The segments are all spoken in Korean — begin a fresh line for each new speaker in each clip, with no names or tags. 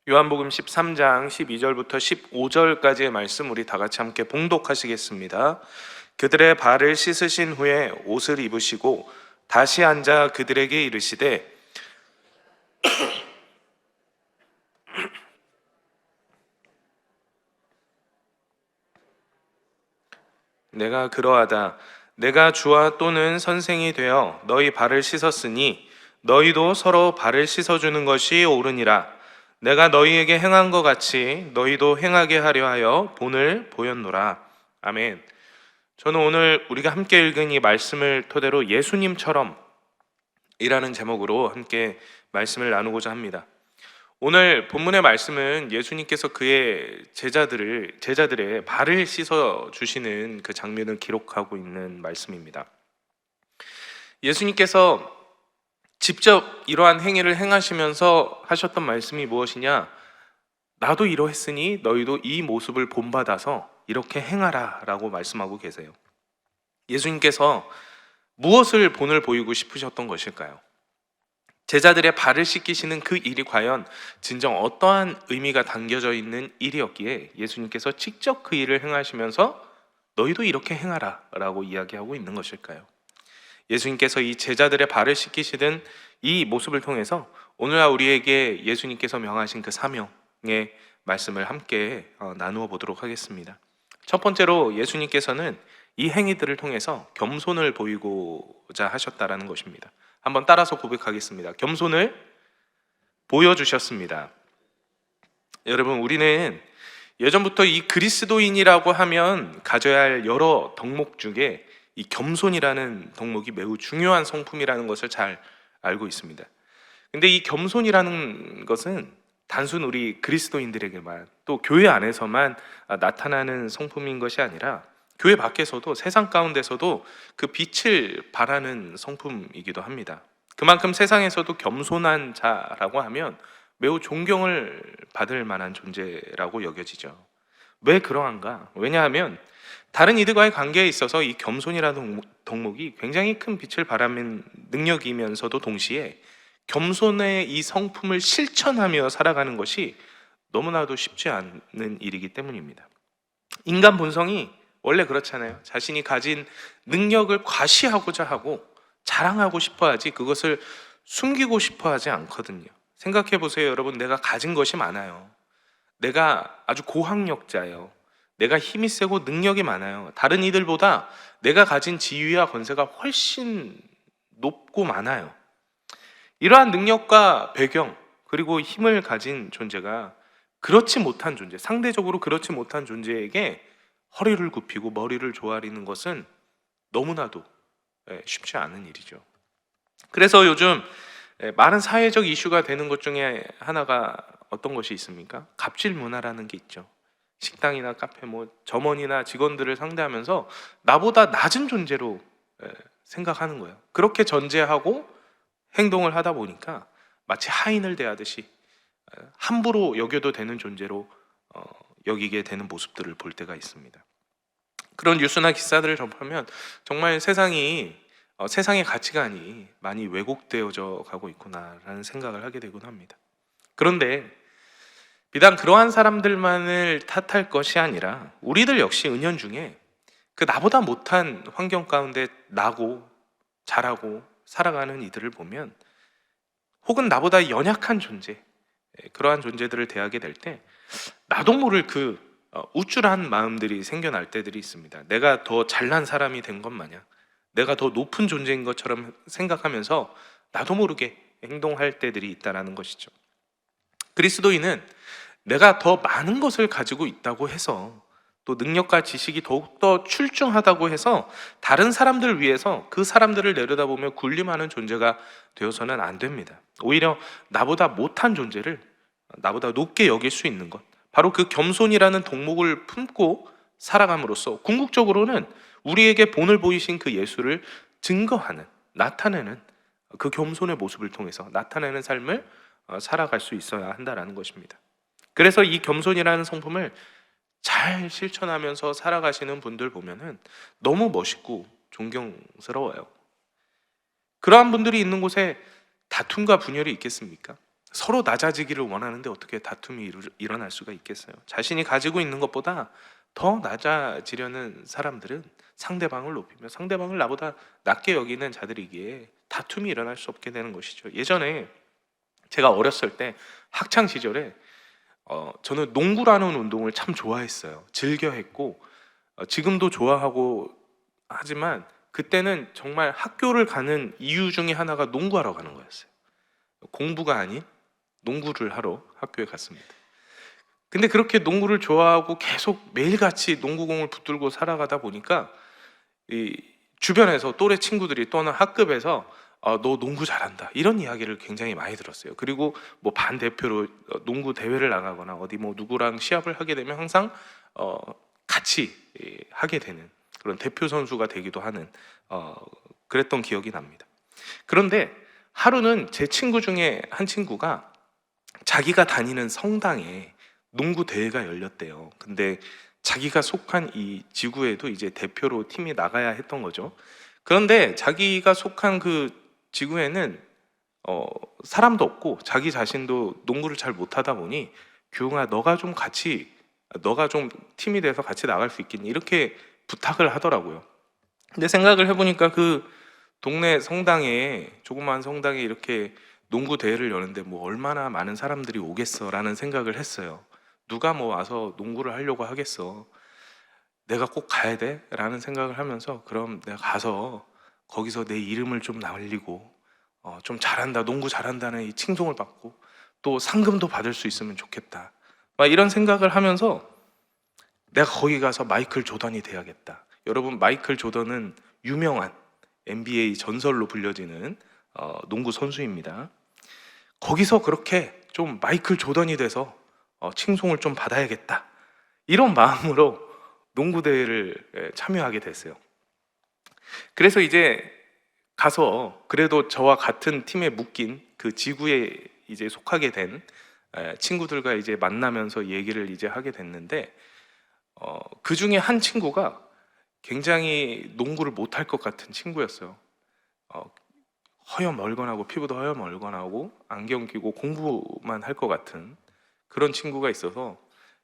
요한복음 13장 12절부터 15절까지의 말씀 우리 다 같이 함께 봉독하시겠습니다. 그들의 발을 씻으신 후에 옷을 입으시고 다시 앉아 그들에게 이르시되 내가 그러하다. 내가 주와 또는 선생이 되어 너희 발을 씻었으니 너희도 서로 발을 씻어주는 것이 옳으니라. 내가 너희에게 행한 것 같이 너희도 행하게 하려 하여 본을 보였노라. 아멘. 저는 오늘 우리가 함께 읽은 이 말씀을 토대로 예수님처럼 이라는 제목으로 함께 말씀을 나누고자 합니다. 오늘 본문의 말씀은 예수님께서 그의 제자들의 발을 씻어 주시는 그 장면을 기록하고 있는 말씀입니다. 예수님께서 직접 이러한 행위를 행하시면서 하셨던 말씀이 무엇이냐? 나도 이러했으니 너희도 이 모습을 본받아서 이렇게 행하라 라고 말씀하고 계세요. 예수님께서 무엇을 본을 보이고 싶으셨던 것일까요? 제자들의 발을 씻기시는 그 일이 과연 진정 어떠한 의미가 담겨져 있는 일이었기에 예수님께서 직접 그 일을 행하시면서 너희도 이렇게 행하라 라고 이야기하고 있는 것일까요? 예수님께서 이 제자들의 발을 씻기시던 이 모습을 통해서 오늘날 우리에게 예수님께서 명하신 그 사명의 말씀을 함께 나누어 보도록 하겠습니다. 첫 번째로 예수님께서는 이 행위들을 통해서 겸손을 보이고자 하셨다라는 것입니다. 한번 따라서 고백하겠습니다. 겸손을 보여주셨습니다. 여러분, 우리는 예전부터 이 그리스도인이라고 하면 가져야 할 여러 덕목 중에 이 겸손이라는 덕목이 매우 중요한 성품이라는 것을 잘 알고 있습니다. 근데 이 겸손이라는 것은 단순 우리 그리스도인들에게만 또 교회 안에서만 나타나는 성품인 것이 아니라 교회 밖에서도 세상 가운데서도 그 빛을 발하는 성품이기도 합니다. 그만큼 세상에서도 겸손한 자라고 하면 매우 존경을 받을 만한 존재라고 여겨지죠. 왜 그러한가? 왜냐하면 다른 이들과의 관계에 있어서 이 겸손이라는 덕목이 굉장히 큰 빛을 발하는 능력이면서도 동시에 겸손의 이 성품을 실천하며 살아가는 것이 너무나도 쉽지 않은 일이기 때문입니다. 인간 본성이 원래 그렇잖아요. 자신이 가진 능력을 과시하고자 하고 자랑하고 싶어 하지 그것을 숨기고 싶어 하지 않거든요. 생각해 보세요, 여러분. 내가 가진 것이 많아요. 내가 아주 고학력자예요. 내가 힘이 세고 능력이 많아요. 다른 이들보다 내가 가진 지위와 권세가 훨씬 높고 많아요. 이러한 능력과 배경 그리고 힘을 가진 존재가 그렇지 못한 존재, 상대적으로 그렇지 못한 존재에게 허리를 굽히고 머리를 조아리는 것은 너무나도 쉽지 않은 일이죠. 그래서 요즘 많은 사회적 이슈가 되는 것 중에 하나가 어떤 것이 있습니까? 갑질 문화라는 게 있죠. 식당이나 카페, 점원이나 직원들을 상대하면서 나보다 낮은 존재로 생각하는 거예요. 그렇게 전제하고 행동을 하다 보니까 마치 하인을 대하듯이 함부로 여겨도 되는 존재로 여기게 되는 모습들을 볼 때가 있습니다. 그런 뉴스나 기사들을 접하면 정말 세상의 가치관이 많이 왜곡되어져 가고 있구나라는 생각을 하게 되곤 합니다. 그런데 비단 그러한 사람들만을 탓할 것이 아니라 우리들 역시 은연중에 그 나보다 못한 환경 가운데 나고 자라고 살아가는 이들을 보면 혹은 나보다 연약한 존재, 그러한 존재들을 대하게 될 때 나도 모를 그 우쭐한 마음들이 생겨날 때들이 있습니다. 내가 더 잘난 사람이 된 것 마냥 내가 더 높은 존재인 것처럼 생각하면서 나도 모르게 행동할 때들이 있다는 것이죠. 그리스도인은 내가 더 많은 것을 가지고 있다고 해서 또 능력과 지식이 더욱더 출중하다고 해서 다른 사람들을 위해서 그 사람들을 내려다보며 군림하는 존재가 되어서는 안 됩니다. 오히려 나보다 못한 존재를 나보다 높게 여길 수 있는 것, 바로 그 겸손이라는 덕목을 품고 살아감으로써 궁극적으로는 우리에게 본을 보이신 그 예수를 증거하는, 나타내는 그 겸손의 모습을 통해서 나타내는 삶을 살아갈 수 있어야 한다는 것입니다. 그래서 이 겸손이라는 성품을 잘 실천하면서 살아가시는 분들 보면은 너무 멋있고 존경스러워요. 그러한 분들이 있는 곳에 다툼과 분열이 있겠습니까? 서로 낮아지기를 원하는데 어떻게 다툼이 일어날 수가 있겠어요? 자신이 가지고 있는 것보다 더 낮아지려는 사람들은 상대방을 높이며 상대방을 나보다 낮게 여기는 자들이기에 다툼이 일어날 수 없게 되는 것이죠. 예전에 제가 어렸을 때 학창 시절에 저는 농구라는 운동을 참 좋아했어요. 즐겨 했고 지금도 좋아하고 하지만 그때는 정말 학교를 가는 이유 중에 하나가 농구하러 가는 거였어요. 공부가 아닌 농구를 하러 학교에 갔습니다. 근데 그렇게 농구를 좋아하고 계속 매일같이 농구공을 붙들고 살아가다 보니까 이 주변에서 또래 친구들이 또는 학급에서 너 농구 잘한다 이런 이야기를 굉장히 많이 들었어요. 그리고 뭐 반대표로 농구 대회를 나가거나 어디 뭐 누구랑 시합을 하게 되면 항상 같이 하게 되는 그런 대표 선수가 되기도 하는 그랬던 기억이 납니다. 그런데 하루는 제 친구 중에 한 친구가 자기가 다니는 성당에 농구 대회가 열렸대요. 근데 자기가 속한 이 지구에도 이제 대표로 팀이 나가야 했던 거죠. 그런데 자기가 속한 그 지구에는 사람도 없고 자기 자신도 농구를 잘 못하다 보니 규웅아 너가 좀 팀이 돼서 같이 나갈 수 있겠니? 이렇게 부탁을 하더라고요. 근데 생각을 해보니까 그 동네 성당에 조그마한 성당에 이렇게 농구 대회를 여는데 뭐 얼마나 많은 사람들이 오겠어라는 생각을 했어요. 누가 뭐 와서 농구를 하려고 하겠어. 내가 꼭 가야 돼? 라는 생각을 하면서 그럼 내가 가서 거기서 내 이름을 좀 날리고 좀 잘한다, 농구 잘한다는 이 칭송을 받고 또 상금도 받을 수 있으면 좋겠다. 막 이런 생각을 하면서 내가 거기 가서 마이클 조던이 돼야겠다. 여러분 마이클 조던은 유명한 NBA 전설로 불려지는 농구 선수입니다. 거기서 그렇게 좀 마이클 조던이 돼서 칭송을 좀 받아야겠다. 이런 마음으로 농구 대회를 참여하게 됐어요. 그래서 이제 가서 그래도 저와 같은 팀에 묶인 그 지구에 이제 속하게 된 친구들과 이제 만나면서 얘기를 이제 하게 됐는데 그 중에 한 친구가 굉장히 농구를 못할 것 같은 친구였어요. 허여멀건하고 피부도 허여멀건하고 안경 끼고 공부만 할 것 같은 그런 친구가 있어서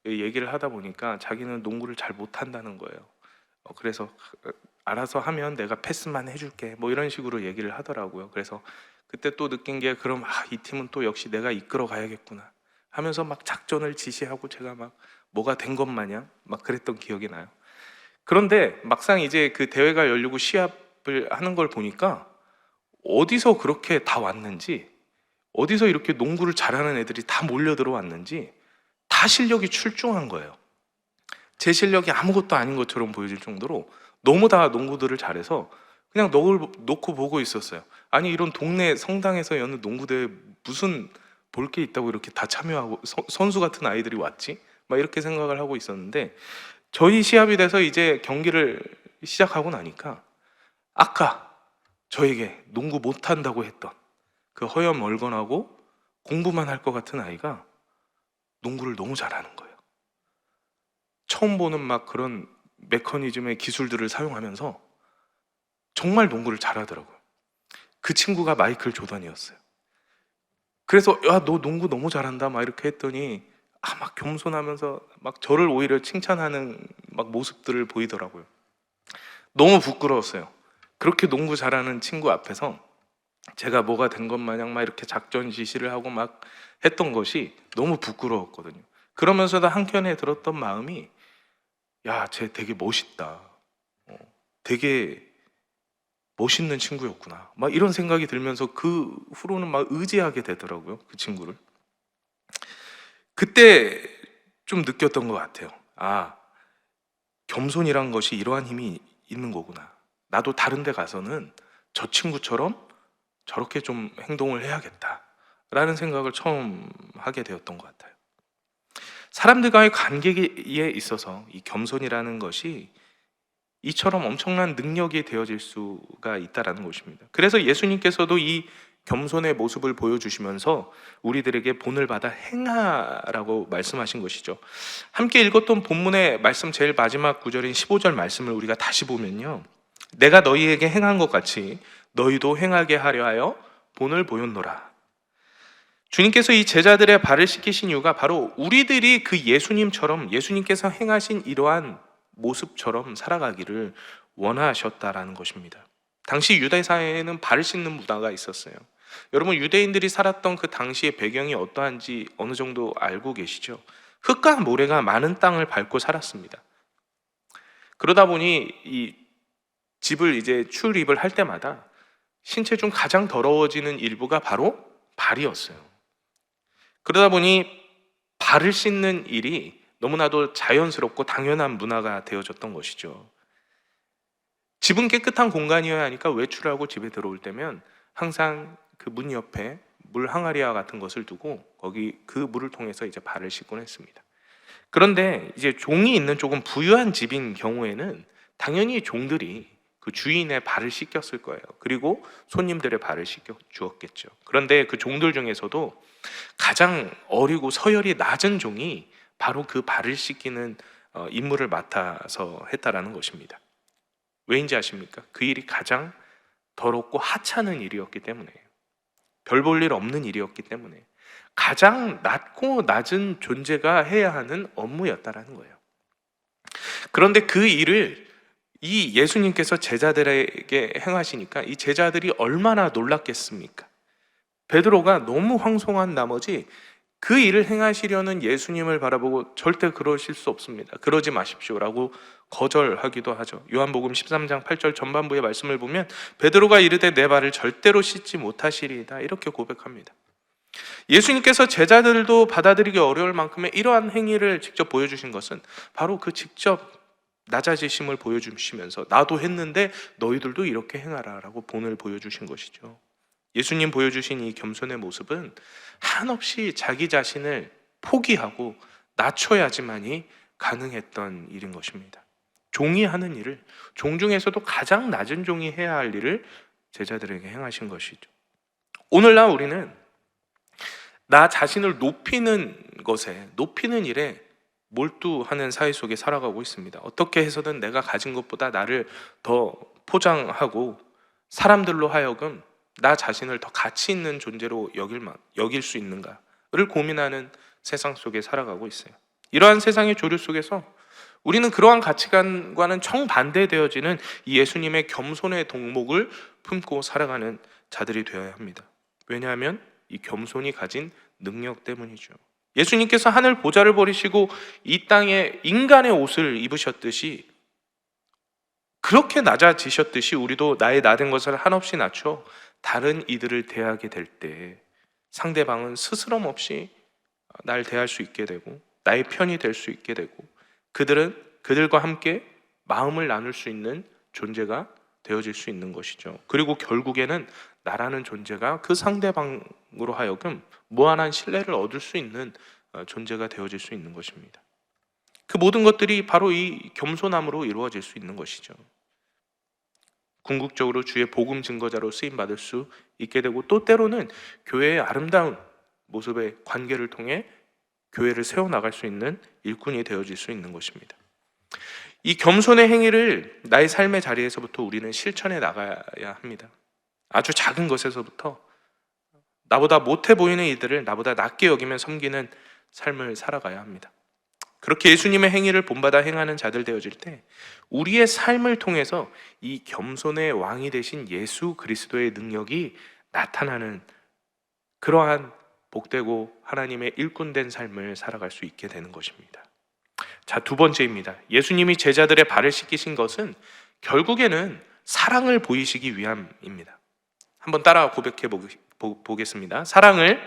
얘기를 하다 보니까 자기는 농구를 잘 못한다는 거예요. 그래서 알아서 하면 내가 패스만 해줄게 뭐 이런 식으로 얘기를 하더라고요. 그래서 그때 또 느낀 게 그럼 이 팀은 또 역시 내가 이끌어 가야겠구나 하면서 막 작전을 지시하고 제가 막 뭐가 된 것 마냥 막 그랬던 기억이 나요. 그런데 막상 이제 그 대회가 열리고 시합을 하는 걸 보니까 어디서 그렇게 다 왔는지, 어디서 이렇게 농구를 잘하는 애들이 다 몰려 들어왔는지 다 실력이 출중한 거예요. 제 실력이 아무것도 아닌 것처럼 보여질 정도로 너무 다 농구들을 잘해서 그냥 놓고 보고 있었어요. 아니 이런 동네 성당에서 여는 농구대회 무슨 볼 게 있다고 이렇게 다 참여하고 선수 같은 아이들이 왔지? 막 이렇게 생각을 하고 있었는데 저희 시합이 돼서 이제 경기를 시작하고 나니까 아까 저에게 농구 못한다고 했던 그 허여멀건하고 공부만 할 것 같은 아이가 농구를 너무 잘하는 거예요. 처음 보는 막 그런 메커니즘의 기술들을 사용하면서 정말 농구를 잘하더라고요. 그 친구가 마이클 조던이었어요. 그래서 야, 너 농구 너무 잘한다 막 이렇게 했더니 막 겸손하면서 막 저를 오히려 칭찬하는 막 모습들을 보이더라고요. 너무 부끄러웠어요. 그렇게 농구 잘하는 친구 앞에서 제가 뭐가 된 것 마냥 막 이렇게 작전 지시를 하고 막 했던 것이 너무 부끄러웠거든요. 그러면서도 한켠에 들었던 마음이 야, 쟤 되게 멋있다. 되게 멋있는 친구였구나. 막 이런 생각이 들면서 그 후로는 막 의지하게 되더라고요. 그 친구를. 그때 좀 느꼈던 것 같아요. 겸손이란 것이 이러한 힘이 있는 거구나. 나도 다른 데 가서는 저 친구처럼 저렇게 좀 행동을 해야겠다. 라는 생각을 처음 하게 되었던 것 같아요. 사람들과의 관계에 있어서 이 겸손이라는 것이 이처럼 엄청난 능력이 되어질 수가 있다는 것입니다. 그래서 예수님께서도 이 겸손의 모습을 보여주시면서 우리들에게 본을 받아 행하라고 말씀하신 것이죠. 함께 읽었던 본문의 말씀 제일 마지막 구절인 15절 말씀을 우리가 다시 보면요, 내가 너희에게 행한 것 같이 너희도 행하게 하려 하여 본을 보였노라. 주님께서 이 제자들의 발을 씻기신 이유가 바로 우리들이 그 예수님처럼, 예수님께서 행하신 이러한 모습처럼 살아가기를 원하셨다라는 것입니다. 당시 유대 사회에는 발을 씻는 문화가 있었어요. 여러분, 유대인들이 살았던 그 당시의 배경이 어떠한지 어느 정도 알고 계시죠? 흙과 모래가 많은 땅을 밟고 살았습니다. 그러다 보니 이 집을 이제 출입을 할 때마다 신체 중 가장 더러워지는 일부가 바로 발이었어요. 그러다 보니 발을 씻는 일이 너무나도 자연스럽고 당연한 문화가 되어졌던 것이죠. 집은 깨끗한 공간이어야 하니까 외출하고 집에 들어올 때면 항상 그 문 옆에 물 항아리와 같은 것을 두고 거기 그 물을 통해서 이제 발을 씻곤 했습니다. 그런데 이제 종이 있는 조금 부유한 집인 경우에는 당연히 종들이 그 주인의 발을 씻겼을 거예요. 그리고 손님들의 발을 씻겨 주었겠죠. 그런데 그 종들 중에서도 가장 어리고 서열이 낮은 종이 바로 그 발을 씻기는 임무를 맡아서 했다라는 것입니다. 왜인지 아십니까? 그 일이 가장 더럽고 하찮은 일이었기 때문에요. 별 볼 일 없는 일이었기 때문에 가장 낮고 낮은 존재가 해야 하는 업무였다라는 거예요. 그런데 그 일을 이 예수님께서 제자들에게 행하시니까 이 제자들이 얼마나 놀랐겠습니까? 베드로가 너무 황송한 나머지 그 일을 행하시려는 예수님을 바라보고 절대 그러실 수 없습니다. 그러지 마십시오라고 거절하기도 하죠. 요한복음 13장 8절 전반부의 말씀을 보면 베드로가 이르되 내 발을 절대로 씻지 못하시리이다 이렇게 고백합니다. 예수님께서 제자들도 받아들이기 어려울 만큼의 이러한 행위를 직접 보여주신 것은 바로 그 직접 낮아지심을 보여주시면서 나도 했는데 너희들도 이렇게 행하라 라고 본을 보여주신 것이죠. 예수님 보여주신 이 겸손의 모습은 한없이 자기 자신을 포기하고 낮춰야지만이 가능했던 일인 것입니다. 종이 하는 일을, 종 중에서도 가장 낮은 종이 해야 할 일을 제자들에게 행하신 것이죠. 오늘날 우리는 나 자신을 높이는 것에, 높이는 일에 몰두하는 사회 속에 살아가고 있습니다. 어떻게 해서든 내가 가진 것보다 나를 더 포장하고 사람들로 하여금 나 자신을 더 가치 있는 존재로 여길 수 있는가를 고민하는 세상 속에 살아가고 있어요. 이러한 세상의 조류 속에서 우리는 그러한 가치관과는 정반대되어지는 이 예수님의 겸손의 덕목을 품고 살아가는 자들이 되어야 합니다. 왜냐하면 이 겸손이 가진 능력 때문이죠. 예수님께서 하늘 보좌를 버리시고 이 땅에 인간의 옷을 입으셨듯이, 그렇게 낮아지셨듯이 우리도 나의 나된 것을 한없이 낮춰 다른 이들을 대하게 될 때 상대방은 스스럼 없이 날 대할 수 있게 되고 나의 편이 될 수 있게 되고 그들은 그들과 함께 마음을 나눌 수 있는 존재가 되어질 수 있는 것이죠. 그리고 결국에는 나라는 존재가 그 상대방으로 하여금 무한한 신뢰를 얻을 수 있는 존재가 되어질 수 있는 것입니다. 그 모든 것들이 바로 이 겸손함으로 이루어질 수 있는 것이죠. 궁극적으로 주의 복음 증거자로 쓰임받을 수 있게 되고 또 때로는 교회의 아름다운 모습의 관계를 통해 교회를 세워나갈 수 있는 일꾼이 되어질 수 있는 것입니다. 이 겸손의 행위를 나의 삶의 자리에서부터 우리는 실천해 나가야 합니다. 아주 작은 것에서부터 나보다 못해 보이는 이들을 나보다 낮게 여기면 섬기는 삶을 살아가야 합니다. 그렇게 예수님의 행위를 본받아 행하는 자들 되어질 때 우리의 삶을 통해서 이 겸손의 왕이 되신 예수 그리스도의 능력이 나타나는 그러한 복되고 하나님의 일꾼된 삶을 살아갈 수 있게 되는 것입니다. 자, 두 번째입니다. 예수님이 제자들의 발을 씻기신 것은 결국에는 사랑을 보이시기 위함입니다. 한번 따라 고백해 보겠습니다. 사랑을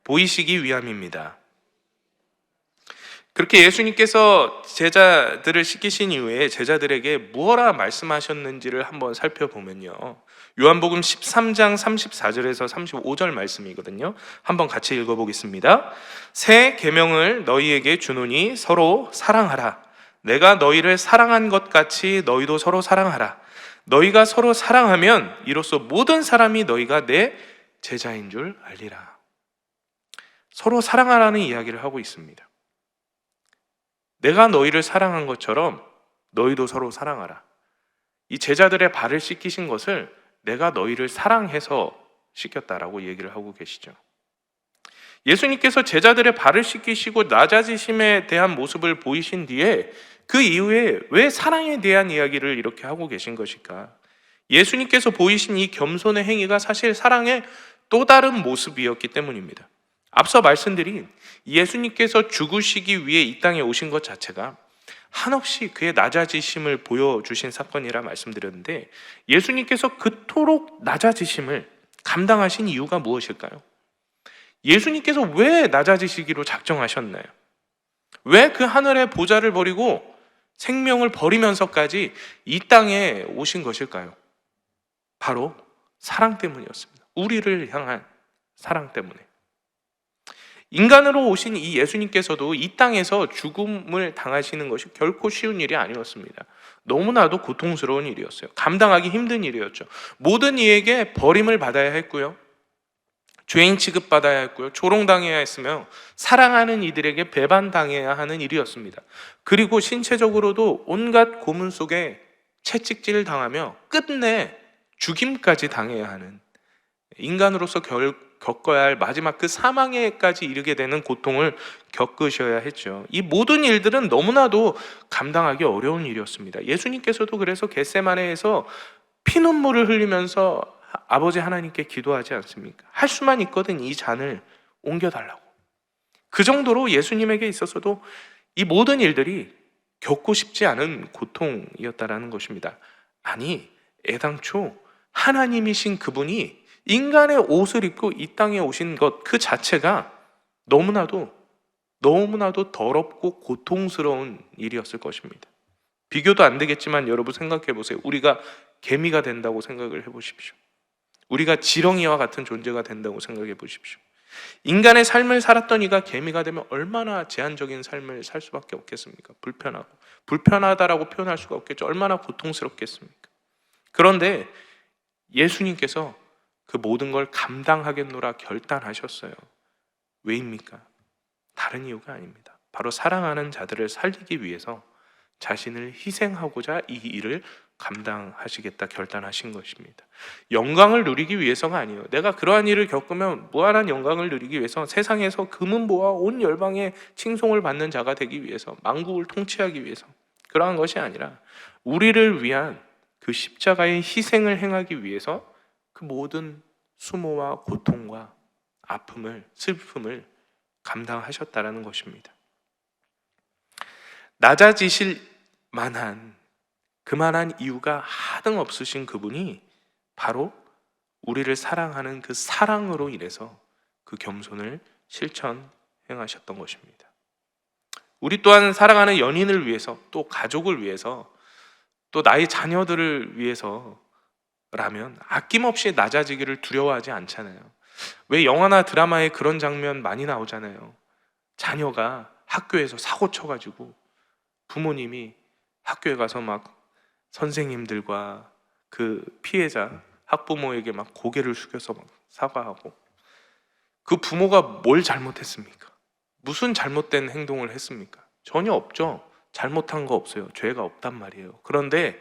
보이시기 위함입니다. 그렇게 예수님께서 제자들을 씻기신 이후에 제자들에게 무엇라 말씀하셨는지를 한번 살펴보면요, 요한복음 13장 34절에서 35절 말씀이거든요. 한번 같이 읽어보겠습니다. 새 계명을 너희에게 주노니 서로 사랑하라. 내가 너희를 사랑한 것 같이 너희도 서로 사랑하라. 너희가 서로 사랑하면 이로써 모든 사람이 너희가 내 제자인 줄 알리라. 서로 사랑하라는 이야기를 하고 있습니다. 내가 너희를 사랑한 것처럼 너희도 서로 사랑하라. 이 제자들의 발을 씻기신 것을 내가 너희를 사랑해서 씻겼다라고 얘기를 하고 계시죠. 예수님께서 제자들의 발을 씻기시고 낮아지심에 대한 모습을 보이신 뒤에 그 이후에 왜 사랑에 대한 이야기를 이렇게 하고 계신 것일까? 예수님께서 보이신 이 겸손의 행위가 사실 사랑의 또 다른 모습이었기 때문입니다. 앞서 말씀드린 예수님께서 죽으시기 위해 이 땅에 오신 것 자체가 한없이 그의 낮아지심을 보여주신 사건이라 말씀드렸는데, 예수님께서 그토록 낮아지심을 감당하신 이유가 무엇일까요? 예수님께서 왜 낮아지시기로 작정하셨나요? 왜 그 하늘의 보좌를 버리고 생명을 버리면서까지 이 땅에 오신 것일까요? 바로 사랑 때문이었습니다. 우리를 향한 사랑 때문에. 인간으로 오신 이 예수님께서도 이 땅에서 죽음을 당하시는 것이 결코 쉬운 일이 아니었습니다. 너무나도 고통스러운 일이었어요. 감당하기 힘든 일이었죠. 모든 이에게 버림을 받아야 했고요, 죄인 취급받아야 했고요, 조롱당해야 했으며 사랑하는 이들에게 배반당해야 하는 일이었습니다. 그리고 신체적으로도 온갖 고문 속에 채찍질을 당하며 끝내 죽임까지 당해야 하는, 인간으로서 겪어야 할 마지막 그 사망에까지 이르게 되는 고통을 겪으셔야 했죠. 이 모든 일들은 너무나도 감당하기 어려운 일이었습니다. 예수님께서도 그래서 겟세마네에서 피눈물을 흘리면서 아버지 하나님께 기도하지 않습니까? 할 수만 있거든 이 잔을 옮겨달라고. 그 정도로 예수님에게 있어서도 이 모든 일들이 겪고 싶지 않은 고통이었다라는 것입니다. 아니, 애당초 하나님이신 그분이 인간의 옷을 입고 이 땅에 오신 것 그 자체가 너무나도 더럽고 고통스러운 일이었을 것입니다. 비교도 안 되겠지만 여러분 생각해 보세요. 우리가 개미가 된다고 생각을 해보십시오. 우리가 지렁이와 같은 존재가 된다고 생각해 보십시오. 인간의 삶을 살았던 이가 개미가 되면 얼마나 제한적인 삶을 살 수밖에 없겠습니까? 불편하다라고 표현할 수가 없겠죠. 얼마나 고통스럽겠습니까? 그런데 예수님께서 그 모든 걸 감당하겠노라 결단하셨어요. 왜입니까? 다른 이유가 아닙니다. 바로 사랑하는 자들을 살리기 위해서 자신을 희생하고자 이 일을 감당하시겠다 결단하신 것입니다. 영광을 누리기 위해서가 아니에요. 내가 그러한 일을 겪으면 무한한 영광을 누리기 위해서, 세상에서 금은 보아 온 열방의 칭송을 받는 자가 되기 위해서, 만국을 통치하기 위해서, 그러한 것이 아니라 우리를 위한 그 십자가의 희생을 행하기 위해서 그 모든 수모와 고통과 아픔을, 슬픔을 감당하셨다라는 것입니다. 낮아지실 만한 그만한 이유가 하등 없으신 그분이 바로 우리를 사랑하는 그 사랑으로 인해서 그 겸손을 실천 행하셨던 것입니다. 우리 또한 사랑하는 연인을 위해서, 또 가족을 위해서, 또 나의 자녀들을 위해서라면 아낌없이 낮아지기를 두려워하지 않잖아요. 왜 영화나 드라마에 그런 장면 많이 나오잖아요. 자녀가 학교에서 사고 쳐가지고 부모님이 학교에 가서 막 선생님들과 그 피해자 학부모에게 막 고개를 숙여서 막 사과하고, 그 부모가 뭘 잘못했습니까? 무슨 잘못된 행동을 했습니까? 전혀 없죠. 잘못한 거 없어요. 죄가 없단 말이에요. 그런데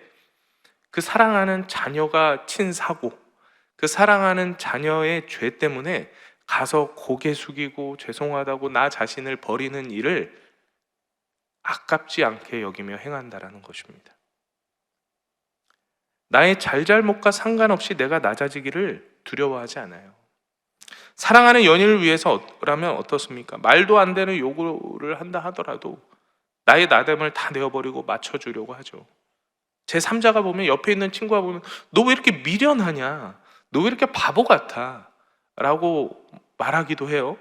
그 사랑하는 자녀가 친 사고, 그 사랑하는 자녀의 죄 때문에 가서 고개 숙이고 죄송하다고 나 자신을 버리는 일을 아깝지 않게 여기며 행한다라는 것입니다. 나의 잘잘못과 상관없이 내가 낮아지기를 두려워하지 않아요. 사랑하는 연인을 위해서라면 어떻습니까? 말도 안 되는 요구를 한다 하더라도 나의 나됨을 다 내어버리고 맞춰주려고 하죠. 제 3자가 보면, 옆에 있는 친구가 보면 너 왜 이렇게 미련하냐? 너 왜 이렇게 바보 같아? 라고 말하기도 해요.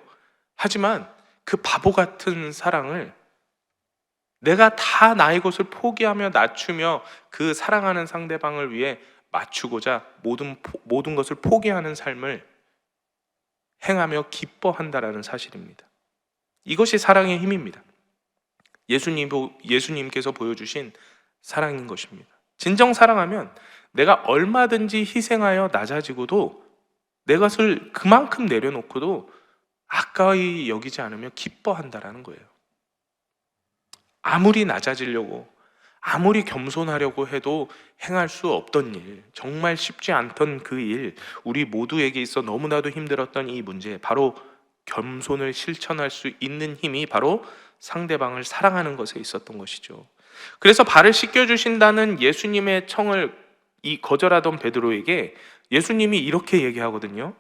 하지만 그 바보 같은 사랑을 내가 다 나의 것을 포기하며 낮추며 그 사랑하는 상대방을 위해 맞추고자 모든 것을 포기하는 삶을 행하며 기뻐한다라는 사실입니다. 이것이 사랑의 힘입니다. 예수님께서 보여주신 사랑인 것입니다. 진정 사랑하면 내가 얼마든지 희생하여 낮아지고도 내 것을 그만큼 내려놓고도 아까이 여기지 않으며 기뻐한다라는 거예요. 아무리 낮아지려고, 아무리 겸손하려고 해도 행할 수 없던 일, 정말 쉽지 않던 그 일, 우리 모두에게 있어 너무나도 힘들었던 이 문제, 바로 겸손을 실천할 수 있는 힘이 바로 상대방을 사랑하는 것에 있었던 것이죠. 그래서 발을 씻겨주신다는 예수님의 청을 거절하던 베드로에게 예수님이 이렇게 얘기하거든요.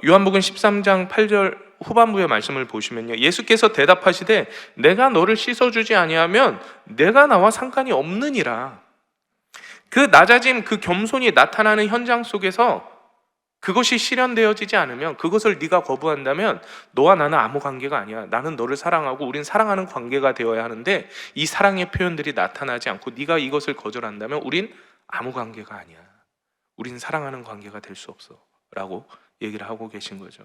요한복음 13장 8절 후반부의 말씀을 보시면요, 예수께서 대답하시되 내가 너를 씻어주지 아니하면 내가 나와 상관이 없느니라. 그 낮아짐, 그 겸손이 나타나는 현장 속에서 그것이 실현되어지지 않으면, 그것을 네가 거부한다면 너와 나는 아무 관계가 아니야. 나는 너를 사랑하고 우린 사랑하는 관계가 되어야 하는데 이 사랑의 표현들이 나타나지 않고 네가 이것을 거절한다면 우린 아무 관계가 아니야. 우린 사랑하는 관계가 될 수 없어 라고 얘기를 하고 계신 거죠.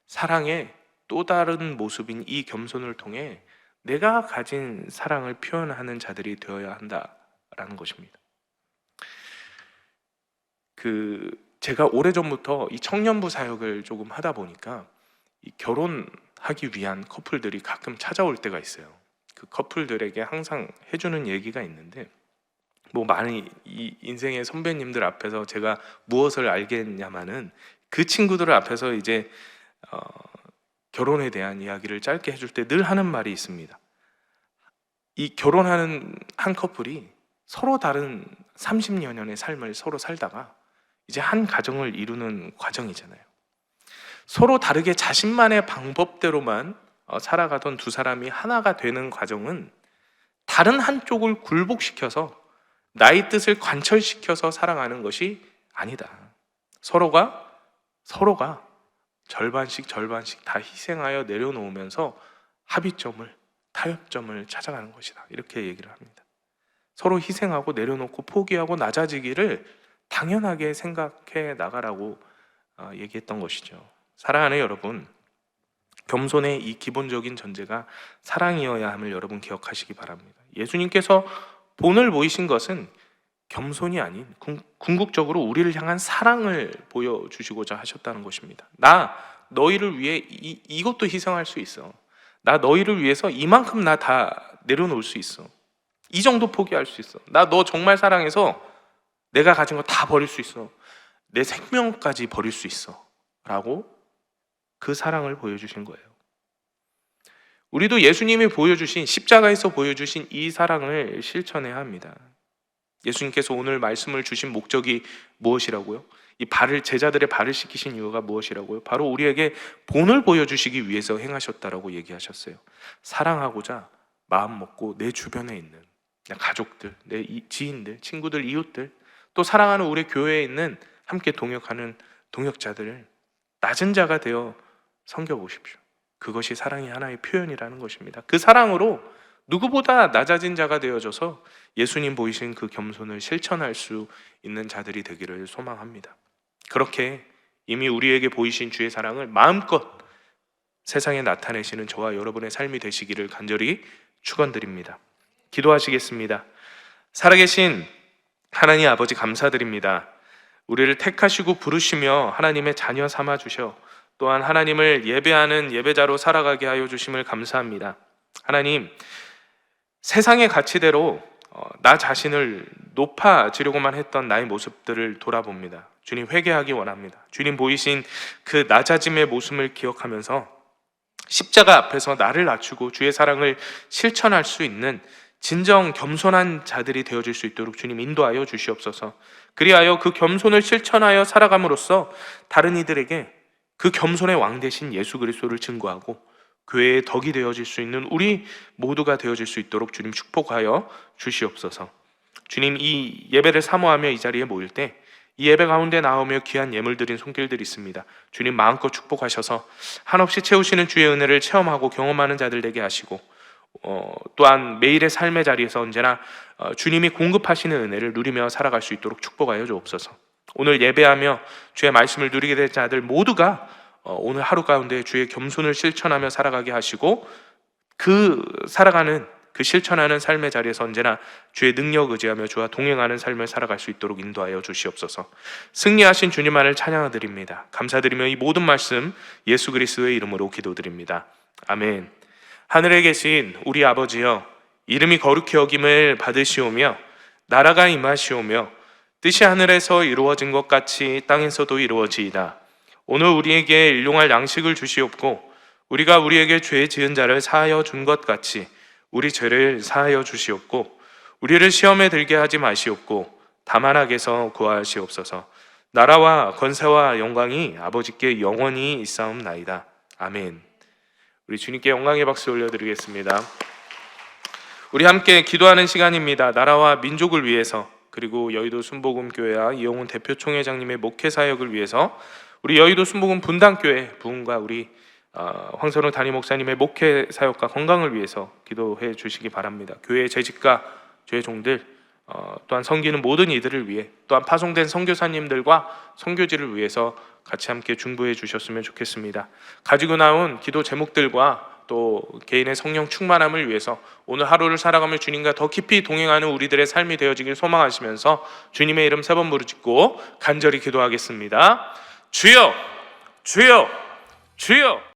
사랑의 또 다른 모습인 이 겸손을 통해 내가 가진 사랑을 표현하는 자들이 되어야 한다라는 것입니다. 제가 오래전부터 이 청년부 사역을 조금 하다 보니까 이 결혼하기 위한 커플들이 가끔 찾아올 때가 있어요. 그 커플들에게 항상 해주는 얘기가 있는데, 뭐 많이 이 인생의 선배님들 앞에서 제가 무엇을 알겠냐마는 그 친구들 앞에서 이제 결혼에 대한 이야기를 짧게 해줄 때 늘 하는 말이 있습니다. 이 결혼하는 한 커플이 서로 다른 30여 년의 삶을 서로 살다가 이제 한 가정을 이루는 과정이잖아요. 서로 다르게 자신만의 방법대로만 살아가던 두 사람이 하나가 되는 과정은 다른 한쪽을 굴복시켜서 나의 뜻을 관철시켜서 살아가는 것이 아니다. 서로가 절반씩 다 희생하여 내려놓으면서 합의점을, 타협점을 찾아가는 것이다. 이렇게 얘기를 합니다. 서로 희생하고 내려놓고 포기하고 낮아지기를 당연하게 생각해 나가라고 얘기했던 것이죠. 사랑하는 여러분, 겸손의 이 기본적인 전제가 사랑이어야 함을 여러분 기억하시기 바랍니다. 예수님께서 본을 보이신 것은 겸손이 아닌 궁극적으로 우리를 향한 사랑을 보여주시고자 하셨다는 것입니다. 나 너희를 위해 이것도 희생할 수 있어. 나 너희를 위해서 이만큼 나 다 내려놓을 수 있어. 이 정도 포기할 수 있어. 나 너 정말 사랑해서 내가 가진 거 다 버릴 수 있어. 내 생명까지 버릴 수 있어. 라고 그 사랑을 보여주신 거예요. 우리도 예수님이 보여주신, 십자가에서 보여주신 이 사랑을 실천해야 합니다. 예수님께서 오늘 말씀을 주신 목적이 무엇이라고요? 제자들의 발을 씻기신 이유가 무엇이라고요? 바로 우리에게 본을 보여주시기 위해서 행하셨다라고 얘기하셨어요. 사랑하고자 마음 먹고 내 주변에 있는 내 가족들, 내 지인들, 친구들, 이웃들, 또 사랑하는 우리 교회에 있는 함께 동역하는 동역자들을 낮은 자가 되어 섬겨보십시오. 그것이 사랑의 하나의 표현이라는 것입니다. 그 사랑으로 누구보다 낮아진 자가 되어져서 예수님 보이신 그 겸손을 실천할 수 있는 자들이 되기를 소망합니다. 그렇게 이미 우리에게 보이신 주의 사랑을 마음껏 세상에 나타내시는 저와 여러분의 삶이 되시기를 간절히 축원드립니다. 기도하시겠습니다. 살아계신 하나님 아버지, 감사드립니다. 우리를 택하시고 부르시며 하나님의 자녀 삼아 주셔 또한 하나님을 예배하는 예배자로 살아가게 하여 주심을 감사합니다. 하나님, 세상의 가치대로 나 자신을 높아지려고만 했던 나의 모습들을 돌아봅니다. 주님, 회개하기 원합니다. 주님 보이신 그 낮아짐의 모습을 기억하면서 십자가 앞에서 나를 낮추고 주의 사랑을 실천할 수 있는 진정 겸손한 자들이 되어질 수 있도록 주님 인도하여 주시옵소서. 그리하여 그 겸손을 실천하여 살아감으로써 다른 이들에게 그 겸손의 왕 되신 예수 그리스도를 증거하고 교회의 덕이 되어질 수 있는 우리 모두가 되어질 수 있도록 주님 축복하여 주시옵소서. 주님, 이 예배를 사모하며 이 자리에 모일 때 이 예배 가운데 나오며 귀한 예물 드린 손길들이 있습니다. 주님 마음껏 축복하셔서 한없이 채우시는 주의 은혜를 체험하고 경험하는 자들 되게 하시고 또한 매일의 삶의 자리에서 언제나 주님이 공급하시는 은혜를 누리며 살아갈 수 있도록 축복하여 주옵소서. 오늘 예배하며 주의 말씀을 누리게 될 자들 모두가 오늘 하루 가운데 주의 겸손을 실천하며 살아가게 하시고 그 실천하는 삶의 자리에서 언제나 주의 능력 의지하며 주와 동행하는 삶을 살아갈 수 있도록 인도하여 주시옵소서. 승리하신 주님만을 찬양드립니다. 감사드리며 이 모든 말씀 예수 그리스도의 이름으로 기도드립니다. 아멘. 하늘에 계신 우리 아버지여, 이름이 거룩히 여김을 받으시오며 나라가 임하시오며 뜻이 하늘에서 이루어진 것 같이 땅에서도 이루어지이다. 오늘 우리에게 일용할 양식을 주시옵고 우리가 우리에게 죄 지은 자를 사하여 준 것 같이 우리 죄를 사하여 주시옵고 우리를 시험에 들게 하지 마시옵고 다만 악에서 구하시옵소서. 나라와 권세와 영광이 아버지께 영원히 있사옵나이다. 아멘. 우리 주님께 영광의 박수 올려드리겠습니다. 우리 함께 기도하는 시간입니다. 나라와 민족을 위해서, 그리고 여의도 순복음교회와 이영훈 대표 총회장님의 목회 사역을 위해서, 우리 여의도 순복음 분당교회 부흥과 우리 황선우 담임 목사님의 목회 사역과 건강을 위해서 기도해 주시기 바랍니다. 교회의 재직과 교회 종들, 또한 섬기는 모든 이들을 위해, 또한 파송된 선교사님들과 선교지를 위해서 같이 함께 중보해 주셨으면 좋겠습니다. 가지고 나온 기도 제목들과 또 개인의 성령 충만함을 위해서 오늘 하루를 살아가며 주님과 더 깊이 동행하는 우리들의 삶이 되어지길 소망하시면서 주님의 이름 3번 부르짖고 간절히 기도하겠습니다. 주여, 주여, 주여.